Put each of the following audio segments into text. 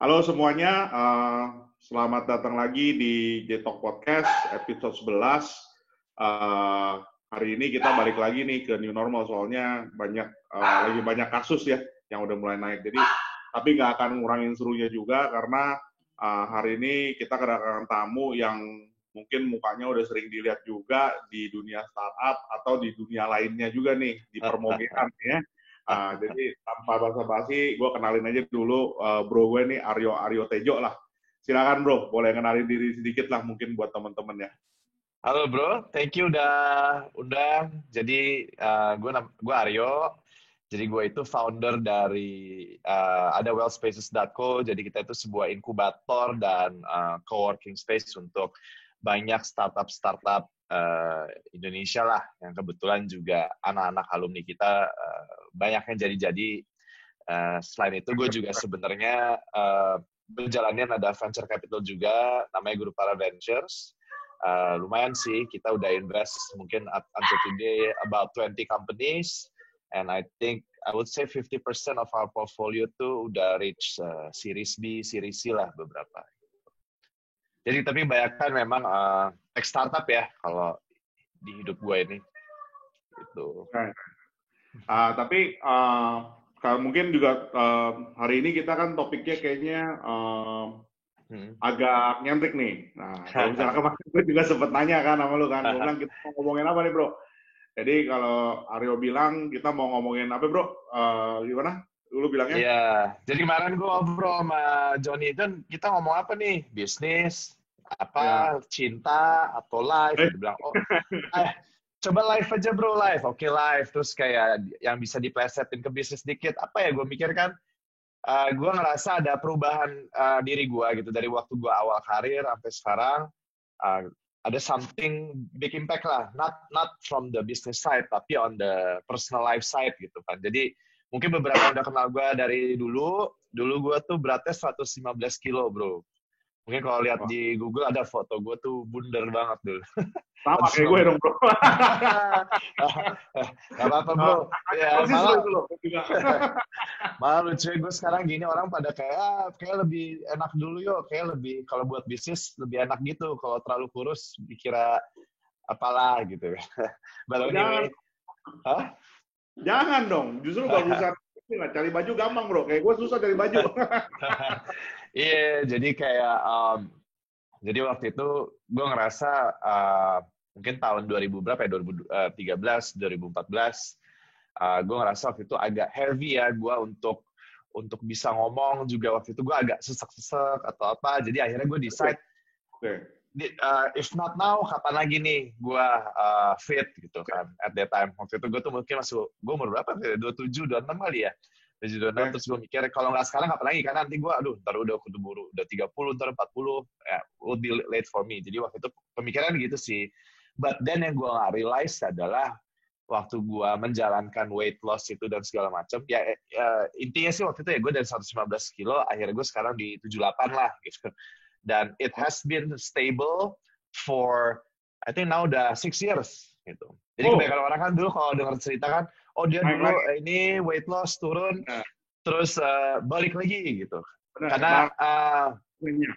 Halo semuanya, selamat datang lagi di J-Talk Podcast episode 11. Hari ini kita balik lagi nih ke new normal, soalnya lagi banyak kasus ya yang udah mulai naik. Tapi nggak akan ngurangin serunya juga karena hari ini kita kedatangan tamu yang mungkin mukanya udah sering dilihat juga di dunia startup atau di dunia lainnya juga nih, di permogean ya. Jadi tanpa basa-basi, gue kenalin aja dulu bro gue nih Aryo Tejo lah. Silakan bro, boleh kenalin diri sedikit lah mungkin buat teman-teman ya. Halo bro, thank you udah undang. Jadi gue Aryo. Jadi gue itu founder dari ada wellspaces.co. Jadi kita itu sebuah inkubator dan co-working space untuk banyak startup-startup Indonesia lah. Yang kebetulan juga anak-anak alumni kita banyak yang jadi-jadi. Selain itu gue juga sebenarnya berjalannya ada venture capital juga, namanya Grupara Ventures. Lumayan sih, kita udah invest mungkin until today about 20 companies, and I think I would say 50% of our portfolio tuh udah reach Series B, Series C lah beberapa. Jadi tapi bayangkan memang tech startup ya kalau di hidup gue ini. Gitu. Tapi mungkin juga hari ini kita kan topiknya kayaknya agak nyentrik nih. Nah, kalau misalnya kemarin gue juga sempet nanya kan sama lu kan, gue bilang kita mau ngomongin apa nih bro? Jadi kalau Aryo bilang kita mau ngomongin apa bro? Gimana? Lu bilangnya? Iya, jadi kemarin gue ngobrol sama Johnny kan kita ngomong apa nih? Bisnis, Ya. apa, cinta, atau live? Dia bilang, oh, coba live aja bro, live. Oke, live. Terus kayak yang bisa diplesetin ke bisnis dikit. Apa ya gue mikir kan, gue ngerasa ada perubahan diri gue gitu. Dari waktu gue awal karir sampai sekarang, uh, ada something big impact lah. Not from the business side, tapi on the personal life side gitu kan. Jadi, mungkin beberapa yang udah kenal gue dari dulu gue tuh beratnya 115 kilo bro. Mungkin kalau lihat Wah, di Google ada foto gue tuh bundar banget dulu. sama kayak gue dong bro. Gak apa-apa bro. Ya Persis lu malah itu loh. malah lucu gue sekarang gini orang pada kayak lebih enak dulu yuk. Kayak lebih kalau buat bisnis lebih enak gitu. Kalau terlalu kurus dikira apalah gitu. But Jangan, anyway, huh? jangan dong. Justru bagusan cari baju gampang bro. Kayak gue susah cari baju. Iya, jadi kayak jadi waktu itu gue ngerasa mungkin tahun 2000 berapa ya 2013, 2014 gue ngerasa waktu itu agak heavy ya gue untuk bisa ngomong juga waktu itu gue agak sesek-sesek atau apa. Jadi akhirnya gue decide Oke. if not now kapan lagi nih gue fit gitu kan at that time. Waktu itu gue tuh mungkin gue umur berapa? 27, 26 kali ya. 26, Oke. terus gue mikir kalau nggak sekarang kapan lagi, karena nanti gue ntar udah keburu udah 30, ntar 40 ya would be late for me. Jadi waktu itu pemikiran gitu sih. But then yang gue nggak realize adalah waktu gue menjalankan weight loss itu dan segala macam ya, intinya sih waktu itu ya gue dari 115 kilo akhirnya gue sekarang di 78 lah gitu, dan it has been stable for I think now udah 6 years gitu. Jadi Oh, kebanyakan orang kan dulu kalau dengar cerita kan, oh dia naik dulu lagi. ini weight loss turun Nah, terus balik lagi gitu. benar. Karena Nah, ini.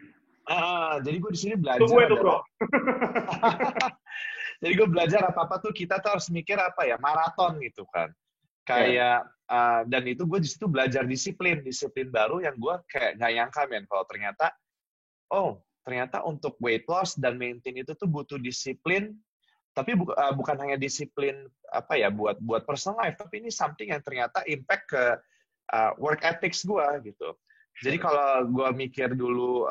jadi gue di sini Itu gue belajar tuh bro. adalah jadi gue belajar apa-apa tuh kita tuh harus mikir apa ya, maraton gitu kan. Oke. Kayak dan itu gue di situ belajar disiplin baru yang gue kayak nggak nyangka men kalau ternyata untuk weight loss dan maintain itu tuh butuh disiplin, tapi bukan hanya disiplin apa ya buat buat personal life, tapi ini something yang ternyata impact ke work ethics gue gitu. Jadi kalau gue mikir dulu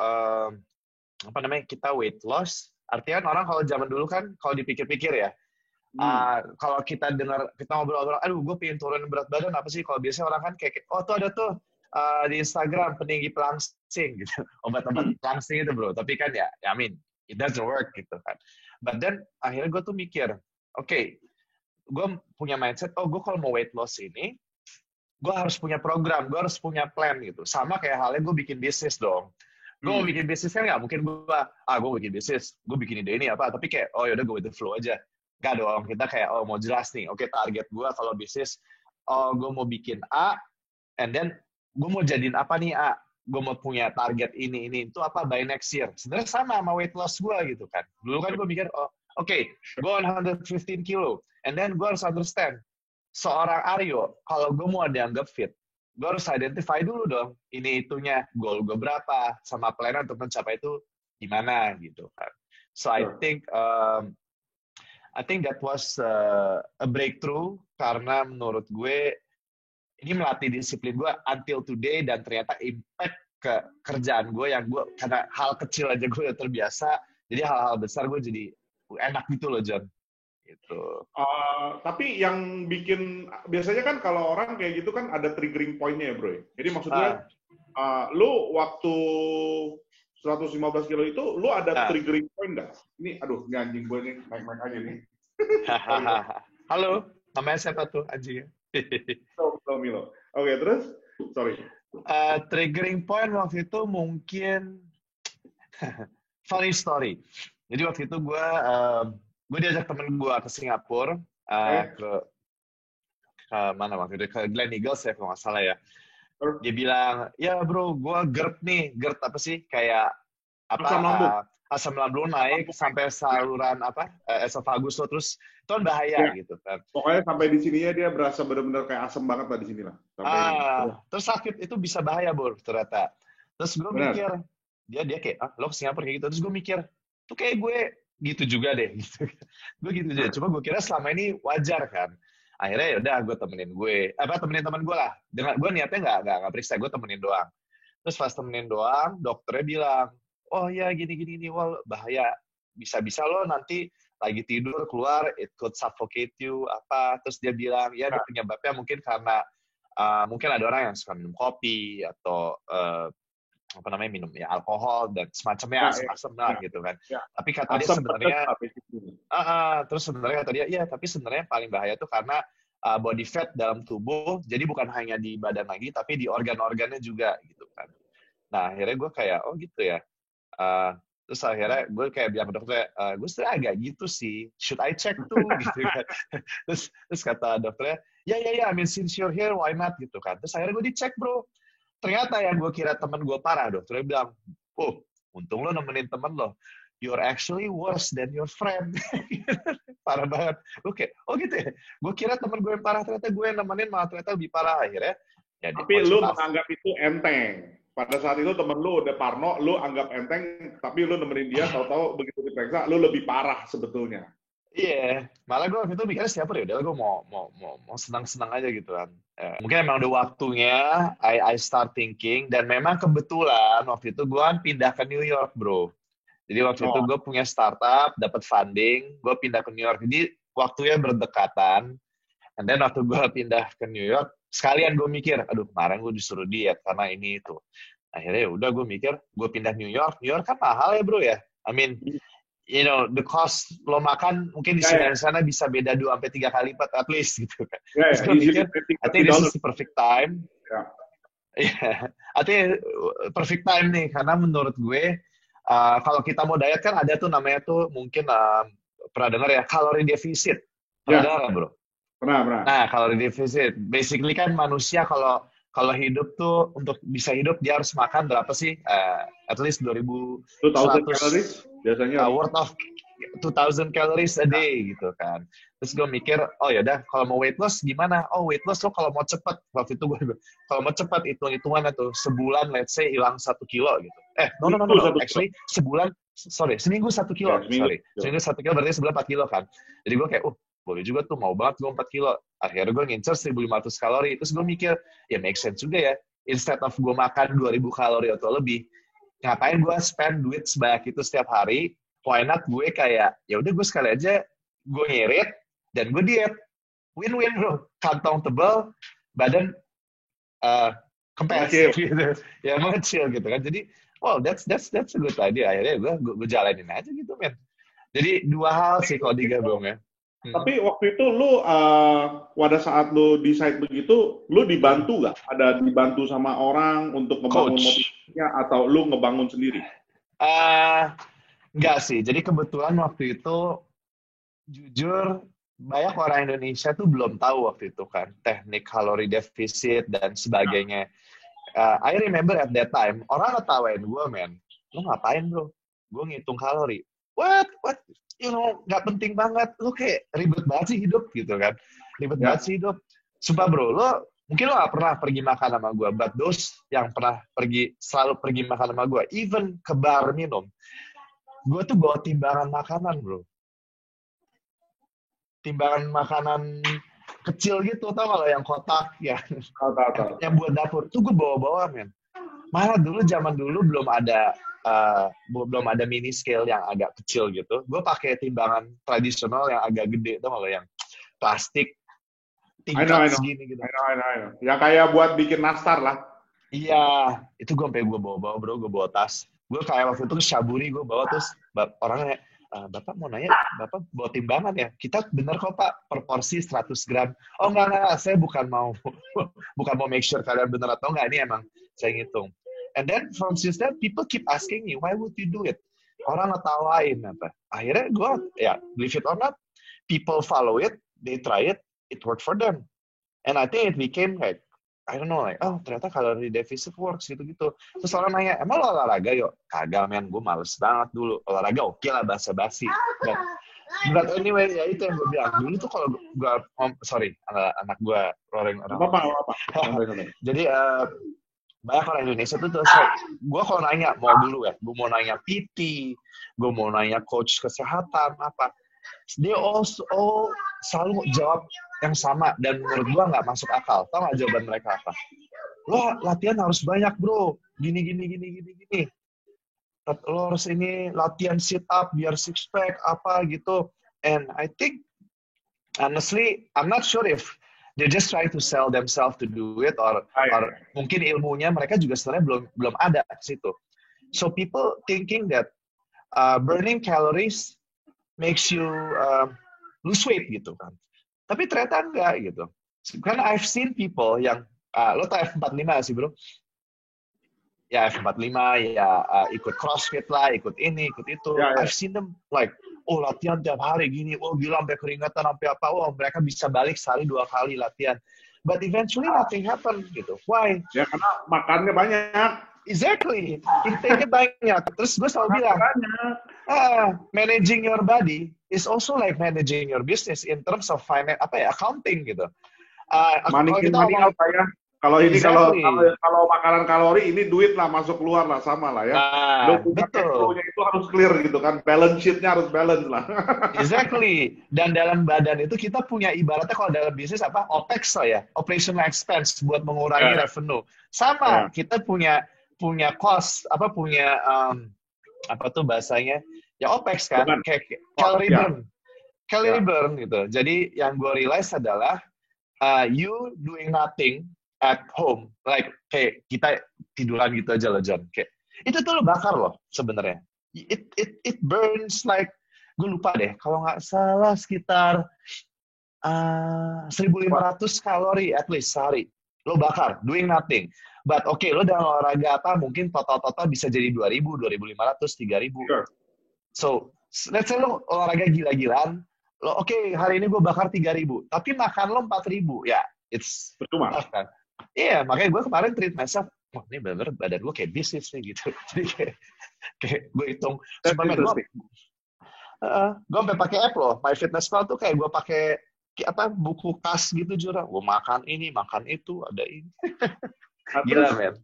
apa namanya kita weight loss, artinya kan orang kalau zaman dulu kan kalau dipikir-pikir ya, Hmm. kalau kita dengar kita ngobrol-ngobrol, aduh gue pengen turun berat badan apa sih? Kalau biasanya orang kan kayak, oh tuh ada tuh di Instagram peninggi pelangsing gitu, obat-obat pelangsing itu bro. Tapi kan ya, I mean it doesn't work gitu kan. But then akhirnya gue tuh mikir, oke, gue punya mindset, oh gue kalau mau weight loss ini, gue harus punya program, gue harus punya plan gitu. Sama kayak halnya gue bikin bisnis dong. Gue mau Hmm. bikin bisnis kan nggak mungkin gue bikin bisnis, gue bikin ide ini apa, tapi kayak oh yaudah gue with the flow aja. Gak dong, kita kayak oh mau jelas nih, oke target gue kalau bisnis, oh gue mau bikin A, and then gue mau jadiin apa nih A. gue mau punya target ini itu apa by next year. Sebenarnya sama weight loss gue gitu kan. Dulu kan gue mikir, oh oke, gue on 115 kilo, and then gue harus understand seorang Aryo, kalau gue mau dianggap fit, gue harus identify dulu dong, ini itunya, goal gue berapa, sama plan untuk mencapai itu gimana gitu kan. So I think that was a breakthrough karena menurut gue ini melatih disiplin gue until today dan ternyata impact ke kerjaan gue yang gue karena hal kecil aja gue udah terbiasa, jadi hal-hal besar gue jadi enak gitu loh John. Gitu. Tapi yang bikin biasanya kan kalau orang kayak gitu kan ada triggering point-nya ya bro. Jadi maksudnya lu waktu 115 kilo itu lu ada triggering point nggak? Ini aduh ini anjing gue nih naik-naik aja nih. Halo, namanya siapa tuh anjingnya? Milo. Oke, terus sorry. Triggering point waktu itu mungkin funny story. Jadi waktu itu gue diajak temen gue ke Singapura, ke mana waktu itu, ke Glen Eagles ya kalau nggak salah ya. Dia bilang, ya bro, gue GERD nih. GERD apa sih? Kayak apa? Asam lambung naik sampai saluran esofagus lo, terus itu kan bahaya gitu kan. Pokoknya sampai di sininya dia berasa benar-benar kayak asam banget lah di sini lah. Terus sakit itu bisa bahaya bro ternyata. Terus gue mikir, dia kayak, lo ke Singapura kayak gitu. Terus gue mikir, tuh kayak gue gitu juga deh. Gitu. Gue gitu aja. Cuma gue kira selama ini wajar kan. Akhirnya ya udah gue temenin temen gue lah. Dengan gue niatnya nggak periksa, gue temenin doang. Terus pas temenin doang, dokternya bilang, oh ya gini, wah bahaya. Bisa-bisa lo nanti lagi tidur keluar, it could suffocate you apa. Terus dia bilang, ya penyebabnya mungkin karena mungkin ada orang yang suka minum kopi atau minum ya alkohol dan semacamnya asam lah gitu kan. Tapi kata dia sebenarnya terus sebenarnya kata dia ya tapi sebenarnya paling bahaya tuh karena body fat dalam tubuh, jadi bukan hanya di badan lagi tapi di organ-organnya juga gitu kan. Nah akhirnya gue kayak oh gitu ya. Terus akhirnya gue kayak bilang ke dokternya, gue sebenarnya agak gitu sih, should I check tuh gitu kan. Terus kata dokternya, ya I mean since you're here why not gitu kan. Terus akhirnya gue dicek bro. Ternyata yang gue kira temen gue parah, dokternya bilang, oh, untung lo nemenin temen lo. You're actually worse than your friend. Parah banget. Oke, oh gitu ya. Gue kira temen gue yang parah, ternyata gue yang nemenin malah ternyata lebih parah akhirnya. Ya, tapi lo menganggap itu enteng. Pada saat itu temen lo udah parno, lo anggap enteng, tapi lo nemenin dia, tahu-tahu begitu diperiksa, lo lebih parah sebetulnya. Iya, malah gue waktu itu mikirnya siapa ya, udah gue mau senang-senang aja gitu kan. Mungkin emang udah waktunya I start thinking, dan memang kebetulan waktu itu gue kan pindah ke New York bro. Jadi waktu itu gue punya startup, dapat funding, gue pindah ke New York. Jadi waktunya berdekatan, and then waktu gue pindah ke New York, sekalian gue mikir, aduh kemarin gue disuruh diet karena ini itu. Akhirnya udah gue mikir, gue pindah New York kan mahal ya bro ya. I mean, you know, the cost lo makan mungkin di sana bisa beda 2-3 kali lipat at least gitu kan. Terus gue mikir, I think this is the perfect time. I think perfect time nih, karena menurut gue kalau kita mau diet kan ada tuh namanya tuh mungkin pernah dengar ya, kalori defisit. Pernah dengar bro? Pernah. Nah, kalori defisit. Basically kan manusia kalau hidup tuh untuk bisa hidup dia harus makan berapa sih? At least 2.100 calories biasanya. Worth of 2,000 calories a day gitu kan. Terus gue mikir, oh yaudah kalau mau weight loss gimana? Oh weight loss lo kalau mau cepet, waktu itu gue kalau mau cepet hitung-hitungan tuh sebulan let's say hilang 1 kilo gitu. No. Actually seminggu 1 kilo. Seminggu 1 kilo berarti sebulan 4 kilo kan. Jadi gue kayak, boleh juga tuh, mau banget gue 4 kilo. Akhirnya gue ngincer 1.500 kalori. Terus gue mikir, ya make sense juga ya. Instead of gue makan 2.000 kalori atau lebih, ngapain gue spend duit sebanyak itu setiap hari? Why not gue kayak, ya udah gue sekali aja gue ngirit dan gue diet. Win-win bro. Kantong tebal, badan kempes gitu. Ya mengecil gitu kan. Jadi, well that's a good idea. Akhirnya gue jalanin aja gitu men. Jadi 2 hal sih kalau digabung ya. Tapi waktu itu lu pada saat lu decide begitu, lu dibantu nggak? Ada dibantu sama orang untuk ngebangun motivasinya atau lu ngebangun sendiri? Enggak sih. Jadi kebetulan waktu itu jujur banyak orang Indonesia tuh belum tahu waktu itu kan teknik kalori defisit dan sebagainya. I remember at that time, orang ngetawain gue, man. Lu ngapain, bro? Gue ngitung kalori. What? You know, nggak penting banget. Lu kayak ribet banget sih hidup, gitu kan. Ribet banget sih hidup. Sumpah, bro, mungkin lo gak pernah pergi makan sama gue, but those yang pernah selalu pergi makan sama gue, even ke bar minum, gue tuh bawa timbangan makanan, bro. Timbangan makanan kecil gitu, tau kalau yang kotak, ya, yang buat dapur, tuh gue bawa-bawa, men. Malah zaman dulu belum ada mini scale yang agak kecil gitu. Gue pakai timbangan tradisional yang agak gede, tau kalau yang plastik tingkat segini gitu. I know. Yang kayak buat bikin nastar lah. Iya, itu gue bawa-bawa, bro. Gue bawa tas. Gue kayak waktu itu ke Syaburi, gue bawa terus orangnya, Bapak mau nanya, Bapak bawa timbangan ya? Kita bener kok Pak, per porsi 100 gram. Oh enggak, saya bukan mau make sure kalian bener atau enggak, ini emang saya ngitung. And then from since then, people keep asking me, why would you do it? Orang ngetawain apa. Akhirnya gue, ya, believe it or not, people follow it, they try it, it worked for them. And I think it became like, I don't know, like, oh ternyata calorie deficit works gitu-gitu. Terus orang nanya, emang lo olahraga yuk? Kagak, men, gue males banget dulu. Olahraga oke lah, basa-basi. But anyway, ya itu yang gue bilang. Dulu tuh kalau gue, sorry, anak gue roaring orang. Apa? Jadi, banyak orang Indonesia tuh terus, gue kalau nanya, mau dulu ya, gue mau nanya PT, gue mau nanya coach kesehatan, apa. Dia all selalu jawab yang sama, dan menurut gua nggak masuk akal. Tahu nggak jawaban mereka apa? Lo latihan harus banyak, bro. Gini. Lo harus ini latihan sit up biar six pack apa gitu. And I think honestly, I'm not sure if they're just trying to sell themselves to do it, or mungkin ilmunya mereka juga sebenarnya belum ada ke situ. So people thinking that burning calories makes you lose weight gitu kan. Tapi ternyata enggak gitu. Karena I've seen people yang, lo tau F45 sih bro? Ya F45, ya ikut CrossFit lah, ikut ini, ikut itu. Yeah. I've seen them like, oh latihan tiap hari gini, oh gila sampai keringatan, sampai apa, oh mereka bisa balik sehari 2 kali latihan. But eventually nothing happen gitu. Why? Ya karena makannya banyak. Exactly. Intake-nya banyak. Terus gue selalu bilang, managing your body is also like managing your business in terms of finance, accounting gitu. Kalau ini kalau makanan kalori ini duit lah masuk keluar lah sama lah ya. Betul. Itu harus clear gitu kan. Balance sheet-nya harus balance lah. Exactly. Dan dalam badan itu kita punya ibaratnya kalau dalam bisnis OPEX lah ya, operational expense buat mengurangi revenue. Sama kita punya cost punya bahasanya ya OPEX kan, kayak calorie burn gitu. Jadi yang gue realize adalah you doing nothing at home, like kayak kita tiduran gitu aja loh John, kayak itu tuh lo bakar loh sebenarnya. It burns like, gue lupa deh kalau nggak salah sekitar 1.500 kalori at least sehari lo bakar doing nothing. But okay, lo dalam olahraga mungkin total bisa jadi 2.000, 2.500, 3.000. Sure. So let's say lo olahraga gila-gilaan, lo hari ini gue bakar 3.000, tapi makan lo 4.000, ya it's percuma kan. Iya, makanya gue kemarin treat myself, wah ini bener badan gue kayak bisnis nih gitu. Jadi kayak gue hitung, gue sampai pakai app loh, MyFitnessPal tuh kayak gue pakai buku kas gitu jurang. Gue makan ini, makan itu, ada ini. Gila, men.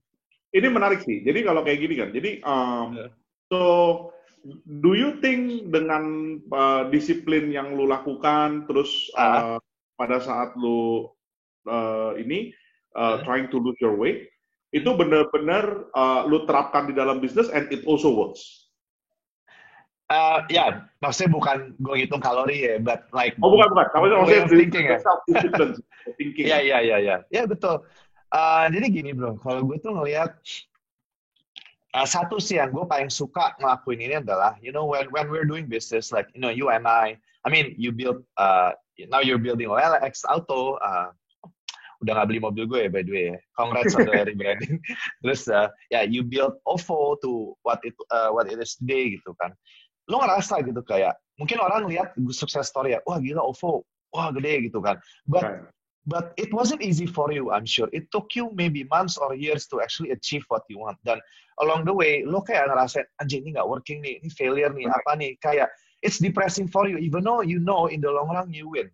Ini menarik sih. Jadi kalau kayak gini kan, jadi so do you think dengan disiplin yang lu lakukan, terus pada saat lu trying to lose your weight, itu benar-benar lu terapkan di dalam bisnis and it also works? Ya, maksudnya bukan gue ngitung kalori ya, but like bukan. Maksudnya thinking ya. Self-discipline thinking. Ya betul. Jadi gini bro, kalau gue tuh ngelihat satu sih yang gue paling suka ngelakuin ini adalah, you know, when we're doing business, like you know, you and I mean, you build now you're building OLX Auto, udah nggak beli mobil gue ya by the way, congrats on the rebranding. Terus you build OVO to what it is today gitu kan. Lo ngerasa gitu kayak, mungkin orang lihat sukses story ya, wah gila OVO, wah gede gitu kan. But But it wasn't easy for you, I'm sure. It took you maybe months or years to actually achieve what you want. Dan along the way, lo kayak ngerasain, anjing ini nggak working nih, ini failure nih, apa nih. Kayak, it's depressing for you, even though you know in the long run you win.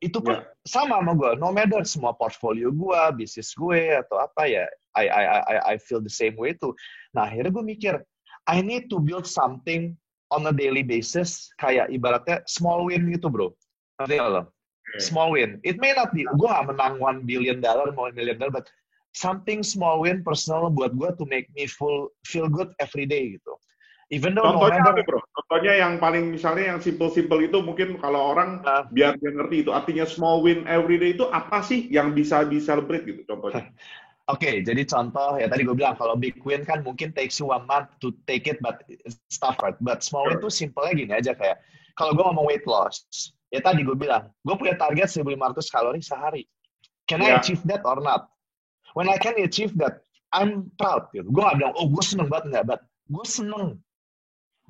Itu pun sama sama gue, no matter semua portfolio gue, bisnis gue, atau apa ya, I feel the same way too. Nah, akhirnya gue mikir, I need to build something on a daily basis, kayak ibaratnya small win gitu bro. Ngerti nggak lo? Small win. It may not be, gue gak menang $1 billion, $1 million, but something small win personal buat gue to make me feel good every day gitu. Even though contohnya no apa bro? Contohnya yang paling misalnya yang simple-simple itu mungkin kalau orang biar dia ngerti itu artinya small win every day itu apa sih yang bisa di celebrate gitu contohnya? Oke, jadi contoh ya tadi gue bilang kalau big win kan mungkin takes you 1 month to take it, but it's tough, right? But small win tuh simpelnya gini aja kayak kalau gue ngomong weight loss, ya tadi gue bilang gue punya target 1.500 kalori sehari. Can I achieve that or not? When I can achieve that, I'm proud. Gitu. Gue gak bilang, oh gue seneng banget nggak, but gue seneng.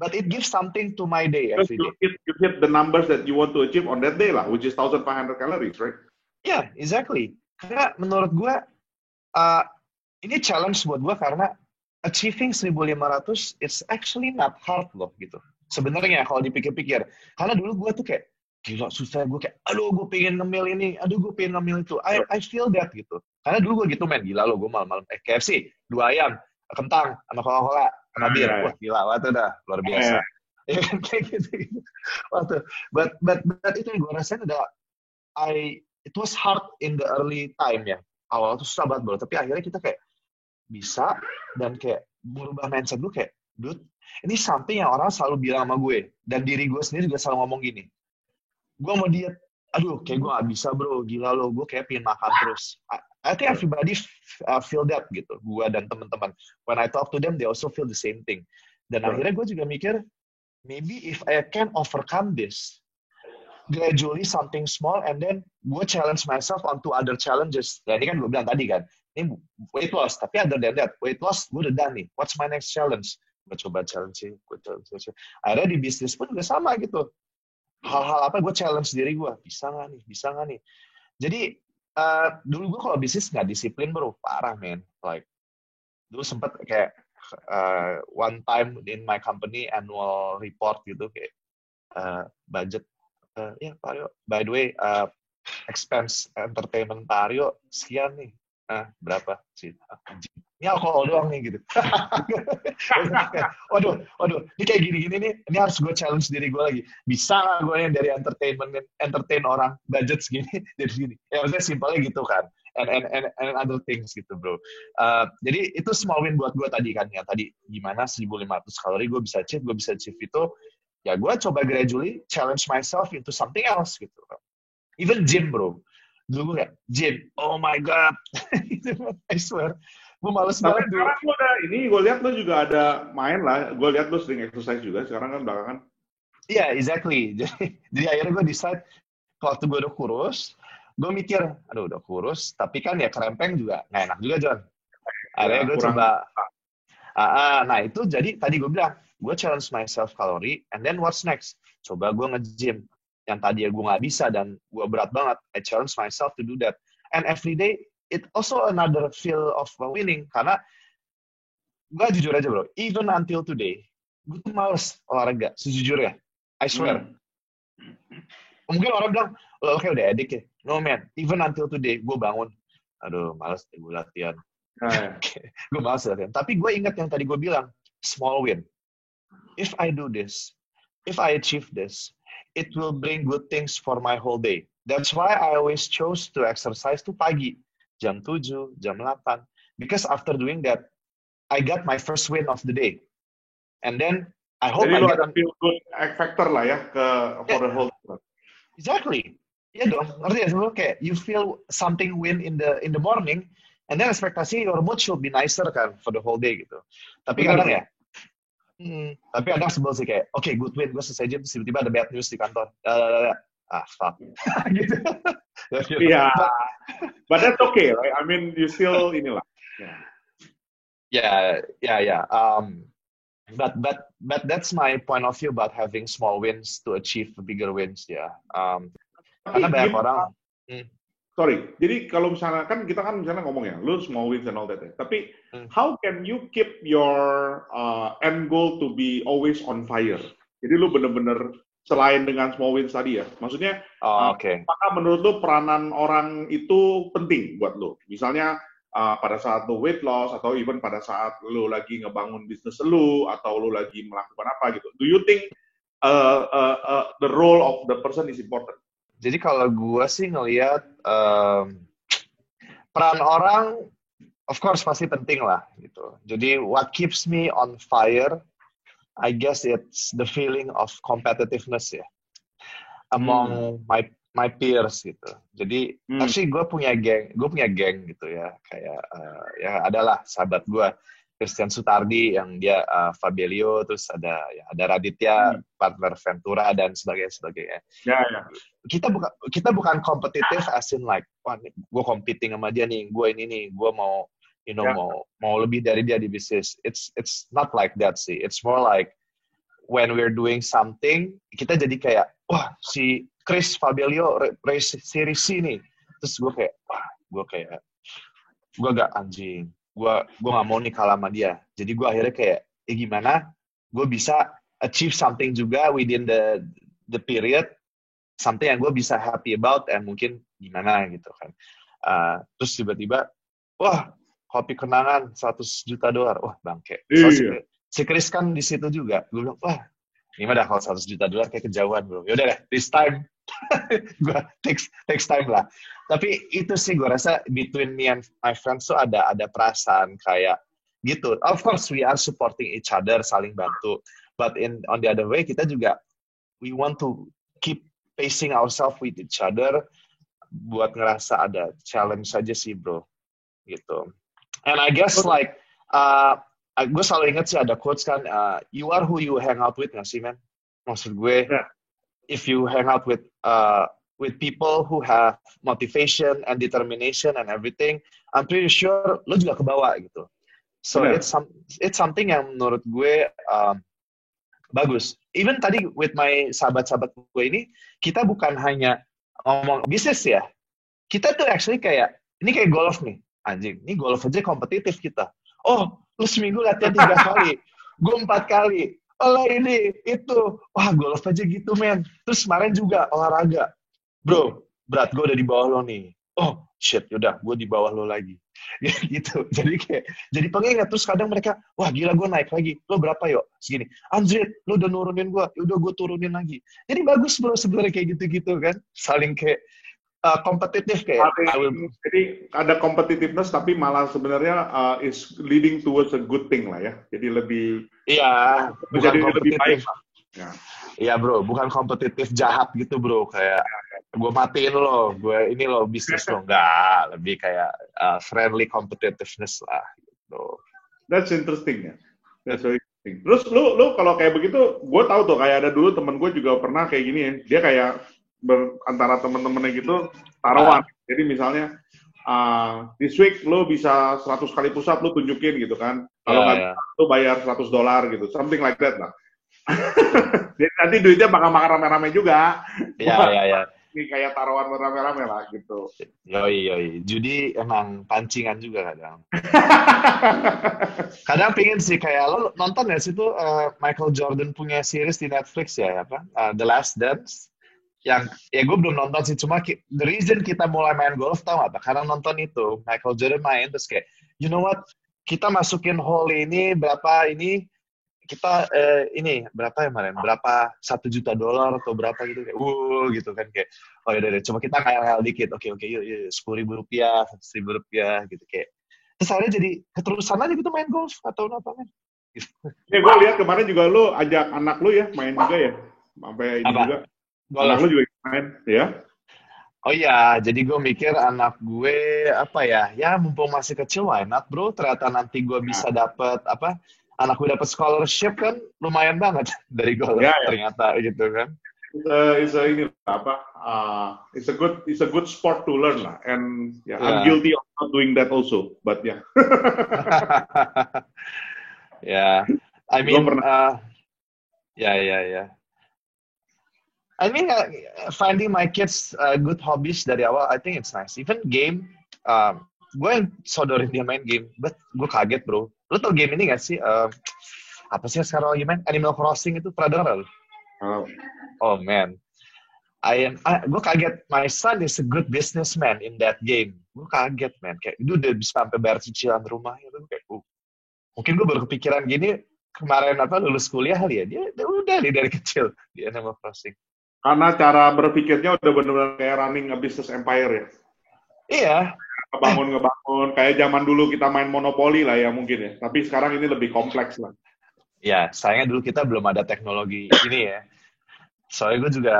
But it gives something to my day every day. You hit the numbers that you want to achieve on that day lah, which is 1,500 calories, right? Yeah, exactly. Karena menurut gue ini challenge buat gue karena achieving 1.500 it's actually not hard loh gitu. Sebenarnya kalau dipikir-pikir, karena dulu gue tuh kayak gila susah, gue kayak aduh gue pengen ngemil ini, aduh gue pengen ngemil itu. I feel that gitu. Karena dulu gue gitu men, gila lo gue malam-malam KFC, 2 ayam, kentang, sama Coca-Cola, sama bir. Wah gila banget udah luar biasa. Ya kan kayak gitu. But itu yang gue rasain adalah it was hard in the early time ya. Awal tuh susah banget bro, tapi akhirnya kita kayak bisa dan kayak berubah mindset gue kayak, dude, ini something yang orang selalu bilang sama gue dan diri gue sendiri juga selalu ngomong gini, gue mau diet, aduh kayak gue gak bisa bro, gila lo, gue kayak pengen makan terus. I think everybody feel that gitu, gue dan teman-teman. When I talk to them, they also feel the same thing. Dan akhirnya gue juga mikir, maybe if I can overcome this, gradually something small, and then gue challenge myself onto other challenges. Ya ini kan gue bilang tadi kan, ini weight loss, tapi other than that, weight loss gue udah done nih. What's my next challenge? Gue coba challenge. Akhirnya di bisnis pun juga sama gitu. Hal-hal apa gue challenge diri gue, bisa nggak nih. Jadi dulu gue kalau bisnis nggak disiplin bro, parah men. Like dulu sempet kayak one time in my company annual report gitu kayak budget. Ya Pak Aryo, by the way, expense entertainment Pak Aryo sekian nih. Berapa sih? Ini alkohol doang nih gitu. waduh, ini kayak gini-gini nih, ini harus gue challenge diri gue lagi. Bisa nggak gue yang dari entertain orang budget segini dari sini? Ya maksudnya simpelnya gitu kan. And other things gitu bro. Jadi itu small win buat gue tadi kan. Yang tadi gimana 1.500 kalori gue bisa achieve itu. Ya gue coba gradually challenge myself into something else gitu. Even gym bro. Dulu gue kayak, gym, oh my god. I swear. Gue males banget dulu. Sekarang lo udah ini, gue lihat lo juga ada main lah. Gue lihat lo sering exercise juga sekarang kan belakangan. Iya, exactly. Jadi akhirnya gue decide, waktu gue udah kurus, gue mikir, aduh udah kurus, tapi kan ya kerempeng juga nggak enak juga John. Akhirnya gue coba, nah itu jadi tadi gue bilang, gue challenge myself kalori, and then what's next? Coba gue nge-gym. Yang tadi gue nggak bisa dan gue berat banget. I challenge myself to do that. And every day, it also another feel of winning. Karena gue jujur aja bro, even until today, gue tuh males olahraga, sejujurnya. I swear. Mungkin orang bilang, lo kayak udah edik ya. No man, even until today, gue bangun. Aduh, males gue latihan. Gue males latihan. Tapi gue ingat yang tadi gue bilang, small win. If I do this, if I achieve this, it will bring good things for my whole day. That's why I always chose to exercise to pagi. Jam 7, jam 8. Because after doing that, I got my first win of the day. And then, I hope jadi I get... Jadi lo ada feel good factor lah ya, for the whole day. Exactly. Iya dong, ngerti ya sebelum kayak you feel something win in the morning, and then ekspektasi your mood should be nicer kan for the whole day gitu. Tapi kadang ya, tapi kadang sebel sih kayak, okay, good win, gue selesai jam, tiba-tiba ada bad news di kantor. Fuck. Gitu. Yeah, but that's okay, right? I mean, you still inilah. Yeah. But that's my point of view about having small wins to achieve bigger wins ya. Karena banyak orang. sorry. Jadi kalau misalnya kan kita kan misalnya ngomong ya, lu small wins and all that. Ya. Tapi how can you keep your end goal to be always on fire? Jadi lu bener-bener selain dengan small wins tadi ya, maksudnya apakah menurut lu peranan orang itu penting buat lu? Misalnya pada saat lu weight loss atau even pada saat lu lagi ngebangun bisnis lu atau lu lagi melakukan apa gitu. Do you think the role of the person is important? Jadi kalau gue sih ngelihat peran orang, of course pasti penting lah gitu. Jadi what keeps me on fire, I guess it's the feeling of competitiveness ya, among my peers gitu. Jadi actually gue punya geng gitu ya, kayak ya adalah sahabat gue Christian Sutardi yang dia Fabelio, terus ada Raditya, partner Ventura dan sebagainya. Ya. Kita bukan kompetitif as in like, wah gue competing sama dia nih, gue ini nih, gue mau mau lebih dari dia di bisnis. It's not like that sih. It's more like when we're doing something, kita jadi kayak, wah si Chris Fabelio race series C nih. Terus gue kayak gak anjing. Gue gak mau nih kalah sama dia. Jadi gue akhirnya kayak, gimana gue bisa achieve something juga within the period, something yang gue bisa happy about, and mungkin gimana gitu kan. Terus tiba-tiba, wah kopi kenangan $100 juta, wah bangke. Soalnya si Chris kan di situ juga. Gue bilang, wah ini mah dah kalau $100 juta kayak kejauhan bro. Yaudah deh, this time gue takes time lah. Tapi itu sih gue rasa between me and my friends tuh ada perasaan kayak gitu. Of course we are supporting each other, saling bantu. But on the other way kita juga we want to keep pacing ourselves with each other buat ngerasa ada challenge saja sih bro. Gitu. And I guess like gue selalu ingat sih ada quotes kan, you are who you hang out with nggak sih man? Maksud gue, if you hang out with people who have motivation and determination and everything, I'm pretty sure lo juga kebawa gitu. So it's something yang menurut gue bagus. Even tadi with my sahabat-sahabat gue ini, kita bukan hanya ngomong bisnis ya. Kita tuh actually kayak, ini kayak golf nih. Anjing, ini golf aja kompetitif kita. Oh, lu seminggu latihan 3 kali. Gue 4 kali. Oh, ini, itu. Wah, golf aja gitu, men. Terus kemarin juga olahraga. Bro, berat gue udah di bawah lo nih. Oh, shit, yaudah, gue di bawah lo lagi. Gitu. Jadi kayak, jadi pengingat. Terus kadang mereka, wah gila gue naik lagi. Lo berapa yuk? Segini. Anjir, lo udah nurunin gue. Yaudah gue turunin lagi. Jadi bagus bro sebenarnya kayak gitu-gitu kan. Saling kayak, kompetitif kayak. Jadi ada competitiveness tapi malah sebenarnya is leading towards a good thing lah ya. Jadi lebih bukan lebih baik. Iya bro, bukan kompetitif jahat gitu bro, kayak gue matiin lo, gue ini lo bisnis lo, enggak, lebih kayak friendly competitiveness lah gitu. That's interesting ya. That's very interesting. Terus lu kalau kayak begitu, gue tahu tuh kayak ada dulu temen gue juga pernah kayak gini ya. Dia kayak antara temen-temennya gitu taruhan. Jadi misalnya this week lo bisa 100 kali push up lo tunjukin gitu kan. Kalau nggak lo bayar $100 gitu. Something like that lah. Jadi nanti duitnya bakal makan rame-rame juga. Iya. Ini kayak taruhan rame-rame lah gitu. Yoi. Judi emang pancingan juga kadang. Kadang pingin sih kayak lo nonton ya situ Michael Jordan punya series di Netflix ya apa? The Last Dance. Yang ya gue belum nonton sih, cuma the reason kita mulai main golf tau apa? Karena nonton itu Michael Jordan main terus kayak you know what, kita masukin hole ini berapa ini, kita ini berapa ya kemarin, berapa $1 juta atau berapa gitu kayak gitu kan, kayak oh ya udah cuma kita ngayal dikit, oke yuk $10,000 $1,000 gitu kayak, terus akhirnya jadi keterusan aja gitu main golf atau apa kan gitu. Gue lihat kemarin juga lo ajak anak lo ya main juga ya sampai ini apa? Juga anak lu juga main, ya? Oh iya, jadi gue mikir anak gue apa ya mumpung masih kecil, why not bro? Ternyata nanti gue bisa dapet apa? Anak gue dapet scholarship kan, lumayan banget dari golf ternyata gitu kan. It's a good sport to learn lah, and I'm guilty of not doing that also, but yeah. I mean, I mean, finding my kids good hobbies dari awal, I think it's nice. Even game, gue yang sodorin dia main game, but gue kaget bro. Lo tau game ini gak sih? Apa sih sekarang lagi main? Animal Crossing itu pernah denger lo? Oh. Oh man, gue kaget. My son is a good businessman in that game. Gue kaget man, kayak itu udah bisa sampai bayar cicilan rumahnya. Tuh kayak, mungkin gue baru kepikiran gini kemarin lulus kuliah kali ya. Dia udah dari kecil di Animal Crossing. Karena cara berpikirnya udah benar-benar kayak running a business empire ya. Iya. Ngebangun, kayak zaman dulu kita main monopoli lah ya mungkin ya. Tapi sekarang ini lebih kompleks lah. Ya, sayangnya dulu kita belum ada teknologi ini ya. Soalnya gue juga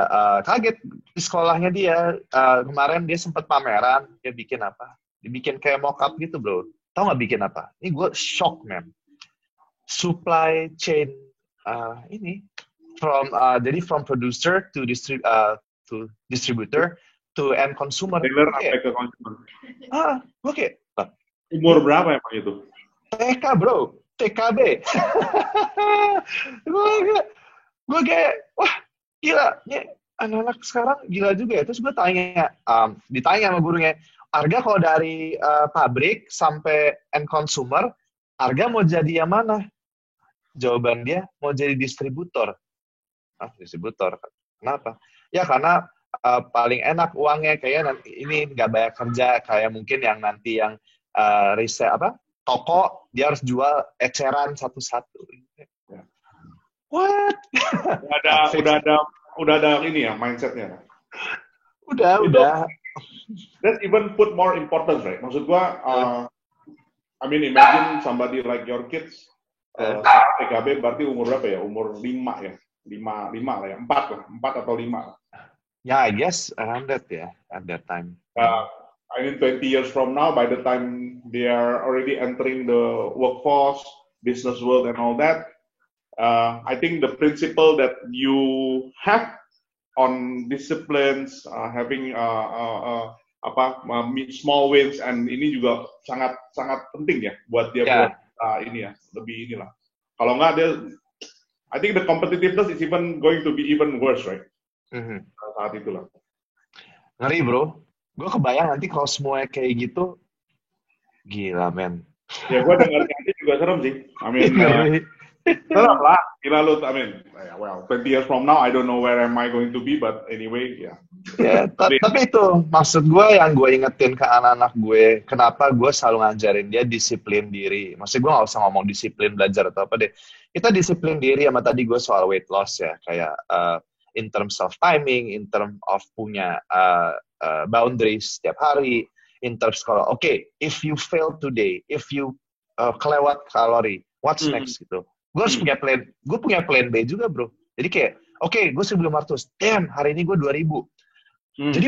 kaget di sekolahnya dia. Kemarin dia sempat pameran, dia bikin apa? Dibikin kayak mock-up gitu bro. Tahu nggak bikin apa? Ini gue shock man. Supply chain ini. Jadi from producer to distributor to end consumer. Dealer sampai ke consumer. Gue kayak umur berapa emang itu? TK bro, TKB. gue kayak wah gila, ya, anak-anak sekarang gila juga ya. Terus gue ditanya sama gurunya, harga kalau dari pabrik sampai end consumer, harga mau jadi yang mana? Jawaban dia mau jadi distributor. Distributor. Kenapa? Ya karena paling enak uangnya, kayaknya nanti ini nggak banyak kerja kayak mungkin yang nanti yang riset toko dia harus jual eceran satu-satu. What? udah ada ini ya mindsetnya. Udah. That even put more importance, right? Maksud gua, I mean imagine somebody like your kids, TKB berarti umur berapa ya? Umur 5 ya? 5 lah ya, 4 atau 5 lah. Yeah, I guess around that at that time. I mean 20 years from now, by the time they are already entering the workforce, business world and all that, I think the principle that you have on disciplines, having small wins, and ini juga sangat penting ya buat dia buat ini ya, lebih inilah. Kalau nggak dia, I think the competitiveness is even going to be even worse, right? Saat itulah. Ngeri bro, gue kebayang nanti kalau semuanya kayak gitu, gila men. Ya gue dengarnya aja juga serem sih. I mean, serem lah, gila lu. I mean, well, 20 years from now, I don't know where am I going to be, but anyway, ya. Yeah. Tapi itu maksud gue yang gue ingetin ke anak-anak gue, kenapa gue selalu ngajarin dia disiplin diri. Maksud gue nggak usah ngomong disiplin belajar atau apa deh. Kita disiplin diri sama tadi gue soal weight loss ya, kayak in terms of timing, in terms of punya boundaries setiap hari, in terms kalau if you fail today, if you kelewat kalori, what's next gitu. Gue harus punya plan B juga bro. Jadi kayak gue 1.500, damn hari ini gue 2.000. Jadi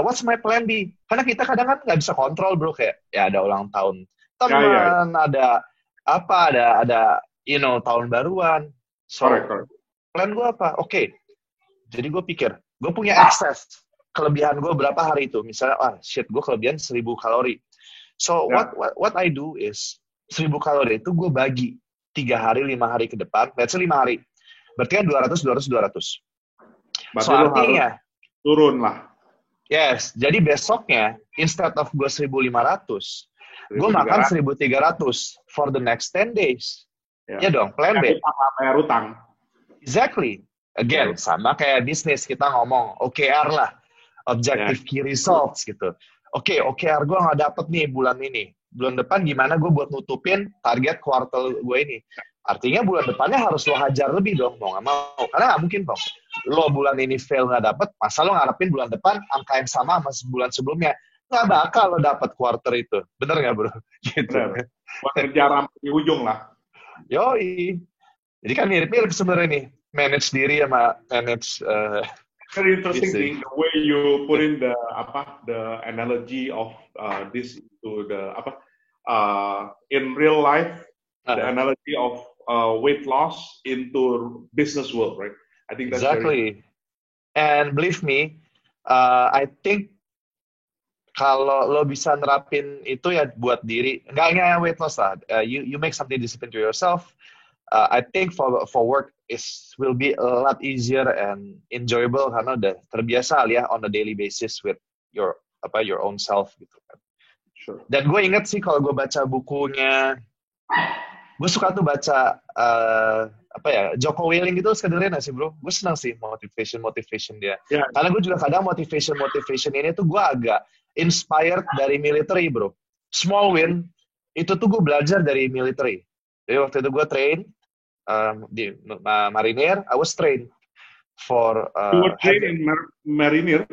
what's my plan B? Karena kita kadang kan nggak bisa kontrol bro, kayak ya ada ulang tahun teman, ada tahun baruan. So plan gue apa? Jadi gue pikir, gue punya access, kelebihan gue berapa hari itu. Misalnya, gue kelebihan 1.000 kalori. So, what I do is, 1.000 kalori itu gue bagi 3 hari, 5 hari ke depan. Let's say 5 hari. Berarti kan 200. So, artinya, turun lah. Yes, jadi besoknya, instead of gue 1.500, gue makan 1.300 for the next 10 days. Ya dong, plan B. Bayar utang. Exactly. Again, sama kayak bisnis, kita ngomong OKR lah, Objective Key Results gitu. OKR gue nggak dapet nih bulan ini. Bulan depan gimana gue buat nutupin target kuartal gue ini. Artinya bulan depannya harus lo hajar lebih dong, mau nggak mau. Karena nggak mungkin dong, lo bulan ini fail nggak dapet, masa lo ngarepin bulan depan angka yang sama sama bulan sebelumnya. Nggak bakal lo dapet kuartal itu. Bener nggak bro? Gitu. Buat ngejar di ujung lah. Yoi. Jadi kan mirip-mirip sebenarnya nih. Manage diri sama manage very interesting thing the way you put in the analogy of this to the in real life, the analogy of weight loss into business world, right? I think that's exactly. And believe me, I think kalau lo bisa nerapin itu ya buat diri, nggak hanya weight loss lah, you make something discipline to yourself. I think for work will be a lot easier and enjoyable karena udah terbiasa ya on a daily basis with your own self gitu kan. Sure. Dan gue inget sih kalau gue baca bukunya, gue suka tuh baca Joko Willing gitu, sekedarnya nggak sih bro? Gue senang sih motivation dia. Yeah. Karena gue juga kadang motivation ini tuh gue agak inspired dari military bro. Small win itu tuh gue belajar dari military. Jadi waktu itu gue train di Marinir, I was trained for You were trained in Marinir?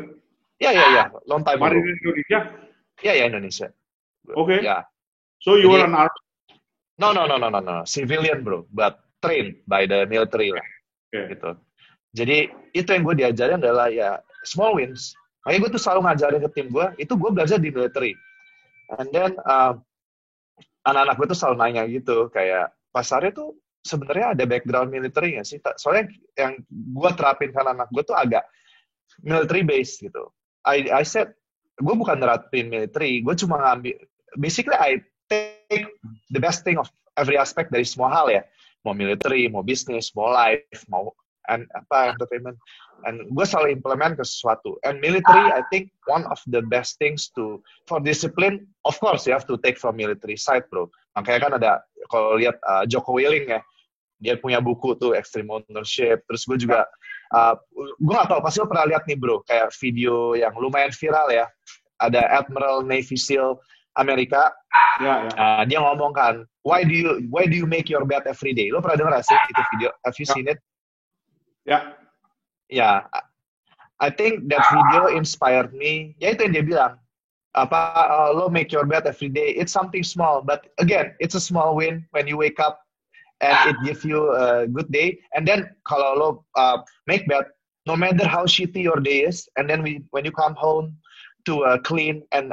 Yeah, long time ago. Marinir Indonesia? Yeah, Indonesia. Okay. Yeah. So you were an army? No, civilian bro, but trained by the military lah. Okay. Gitu. Jadi itu yang gue diajarin adalah ya small wins. Makanya gue tuh selalu ngajarin ke tim gue, itu gue belajar di military. And then anak-anak gue tuh selalu nanya gitu, kayak Pas Arya tuh sebenarnya ada background military nggak sih? Soalnya yang gue terapin ke anak gue tuh agak military based gitu. I said, gue bukan nerapin military, gue cuma ngambil, basically I take the best thing of every aspect dari semua hal ya. Mau military, mau bisnis, mau life, mau entertainment. And gue selalu implement ke sesuatu. And military, I think one of the best things for discipline, of course you have to take from military side bro. Makanya kan ada, kalau lihat Joko Willing ya, dia punya buku tuh Extreme Ownership. Terus gue juga, gue gak tau, pasti lo pernah lihat nih bro, kayak video yang lumayan viral ya. Ada Admiral Navy SEAL Amerika, dia ngomong kan, why do you make your bed every day? Lo pernah dengar sih itu video? Have you seen it? Ya, I think that video inspired me. Ya itu yang dia bilang, lo make your bed every day. It's something small, but again, it's a small win when you wake up and it gives you a good day. And then kalau lo make bed, no matter how shitty your day is, and then when you come home to a clean and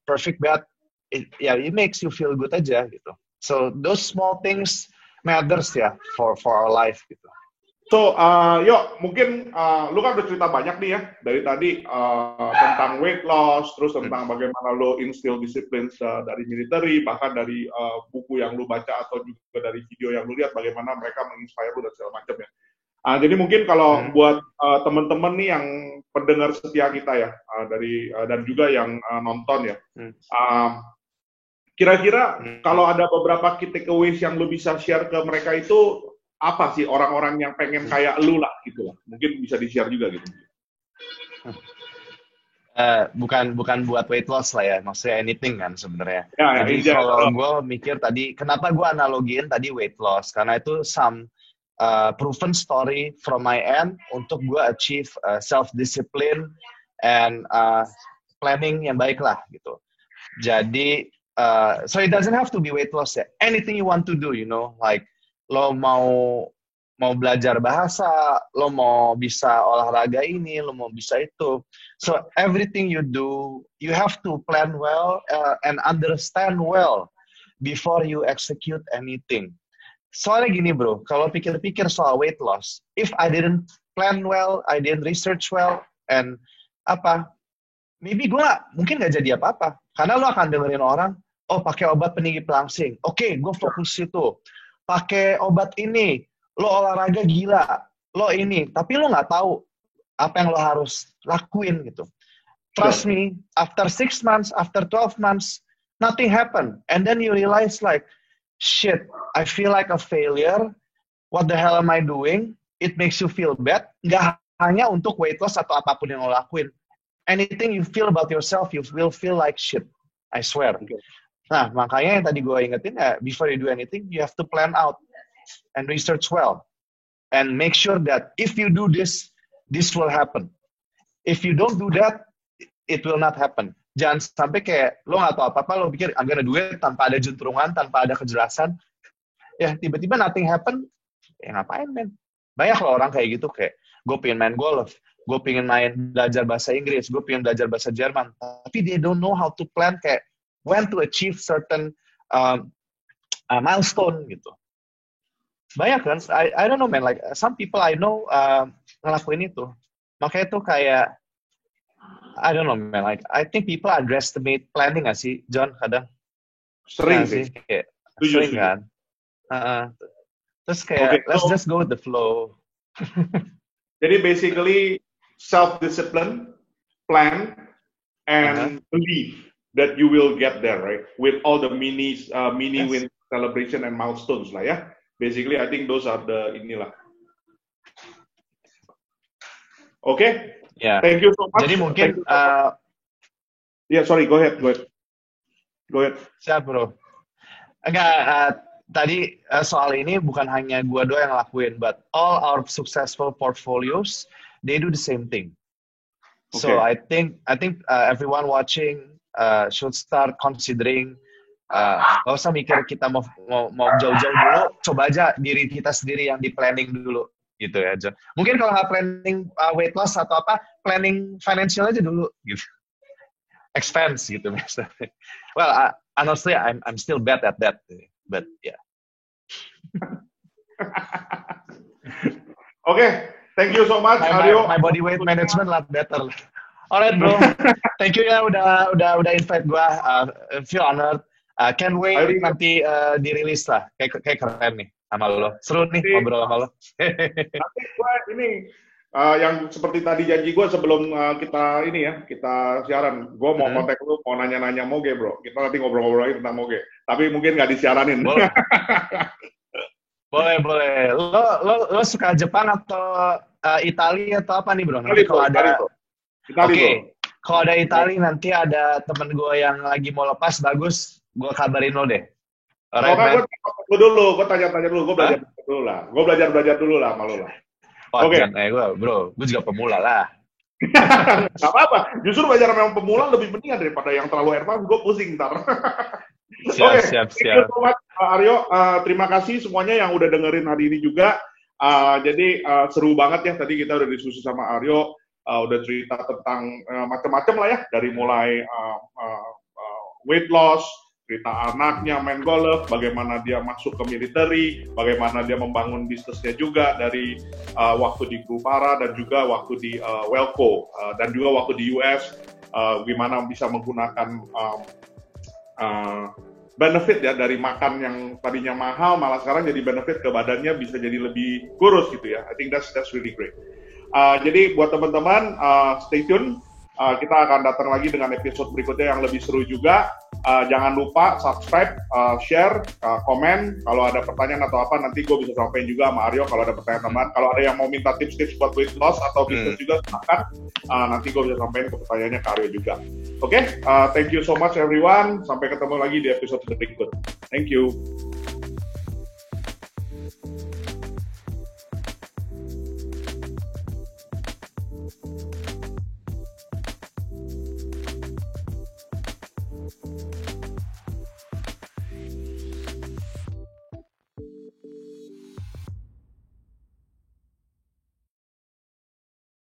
perfect bed, it makes you feel good aja gitu. So those small things matters ya for our life gitu. So, mungkin lu kan udah cerita banyak nih ya dari tadi tentang weight loss, terus tentang bagaimana lu instill disiplin dari military, bahkan dari buku yang lu baca atau juga dari video yang lu lihat bagaimana mereka menginspire lu dan segala macam ya. Jadi mungkin kalau buat teman-teman nih yang pendengar setia kita ya dan juga yang nonton ya, kira-kira kalau ada beberapa key takeaways yang lu bisa share ke mereka itu apa sih orang-orang yang pengen kayak lu lah gitu lah, mungkin bisa di-share juga gitu. Bukan buat weight loss lah ya, maksudnya anything kan sebenarnya. Jadi Ya, kalau gue mikir tadi, kenapa gue analogiin tadi weight loss, karena itu some proven story from my end untuk gue achieve self-discipline and planning yang baik lah gitu. Jadi, so it doesn't have to be weight loss ya, anything you want to do, you know, like lo mau belajar bahasa, lo mau bisa olahraga ini, lo mau bisa itu. So everything you do, you have to plan well and understand well before you execute anything. Soalnya gini bro, kalau pikir-pikir soal weight loss, if I didn't plan well, I didn't research well, and maybe gue mungkin gak jadi apa-apa. Karena lo akan dengerin orang, oh pakai obat peninggi pelangsing, oke, gue fokus situ. Pakai obat ini, lo olahraga gila, lo ini, tapi lo nggak tahu apa yang lo harus lakuin gitu. Trust me, after 6 months, after 12 months, nothing happened. And then you realize like, shit, I feel like a failure. What the hell am I doing? It makes you feel bad. Nggak hanya untuk weight loss atau apapun yang lo lakuin. Anything you feel about yourself, you will feel like shit. I swear. Okay. Nah, makanya yang tadi gue ingetin ya, before you do anything, you have to plan out and research well. And make sure that if you do this will happen. If you don't do that, it will not happen. Jangan sampai kayak, lo nggak tahu apa-apa, lo pikir agak ada duit, tanpa ada juntrungan, tanpa ada kejelasan. Ya, tiba-tiba nothing happen, ya ngapain, men? Banyak loh orang kayak gitu, kayak, gue pengen main golf, gue pengen belajar bahasa Inggris, gue pengen belajar bahasa Jerman, tapi they don't know how to plan kayak, when to achieve certain milestone gitu. Banyak kan, I don't know man, like some people I know ngelakuin itu. Makanya itu kayak, I don't know man, like I think people underestimate planning gak sih, John, kadang? Sering sih. Kayak, sering kan. Terus Oke, kayak let's just go with the flow. jadi basically self-discipline, plan, Uh-huh. and believe that you will get there, right? With all the mini Yes. win celebration and milestones lah ya. Basically, I think those are the inilah. Oke, Ya. thank you so much. Jadi mungkin Sorry, go ahead. siap bro. Enggak, tadi soal ini bukan hanya gua doang yang lakuin, but all our successful portfolios, they do the same thing. So Okay. I think everyone watching should start considering gak usah mikir kita mau jauh-jauh dulu, coba aja diri kita sendiri yang di planning dulu gitu ya. Mungkin kalau nggak planning weight loss atau apa, planning financial aja dulu gitu. Expense gitu misalnya. Well, honestly, I'm still bad at that, but yeah. Okay, thank you so much, Aryo. My body weight management lot better. Alright bro, thank you ya udah invite gua. Feel honored. Can't wait nanti dirilis lah. Kayak keren nih sama lo. Seru nih ngobrol sama lo. Nanti gua ini yang seperti tadi janji gue sebelum kita siaran, gue mau kontak lu, mau nanya-nanya moge bro, kita nanti ngobrol-ngobrol lagi tentang moge, tapi mungkin nggak disiaranin. Boleh. Lo suka Jepang atau Italia atau apa nih bro? Nanti kalau ada, kalau ada Italia nanti ada temen gue yang lagi mau lepas, bagus, gue kabarin lo deh. Gue tanya-tanya dulu, gue belajar dulu lah, malu lah. Oke. Gue juga pemula lah. Gak apa-apa, justru belajar memang pemula lebih penting daripada yang terlalu advance, gue pusing ntar. Siap. Thank you so much, Aryo. Terima kasih semuanya yang udah dengerin hari ini juga. Jadi seru banget ya, tadi kita udah diskusi sama Aryo, udah cerita tentang macam-macam lah ya, dari mulai weight loss, cerita anaknya main golf, bagaimana dia masuk ke military, bagaimana dia membangun bisnisnya juga dari waktu di Grupara dan juga waktu di Welco, dan juga waktu di US, gimana bisa menggunakan benefit ya dari makan yang tadinya mahal, malah sekarang jadi benefit ke badannya bisa jadi lebih kurus gitu ya. I think that's really great. Jadi buat teman-teman, stay tune. Kita akan datang lagi dengan episode berikutnya yang lebih seru juga. Jangan lupa subscribe, share, komen. Kalau ada pertanyaan atau apa, nanti gue bisa sampaikan juga sama Aryo kalau ada pertanyaan teman. Kalau ada yang mau minta tips-tips buat weight loss atau bisnis juga, silakan. Nanti gue bisa sampaikan ke pertanyaannya ke Aryo juga. Oke, thank you so much everyone. Sampai ketemu lagi di episode berikut. Thank you.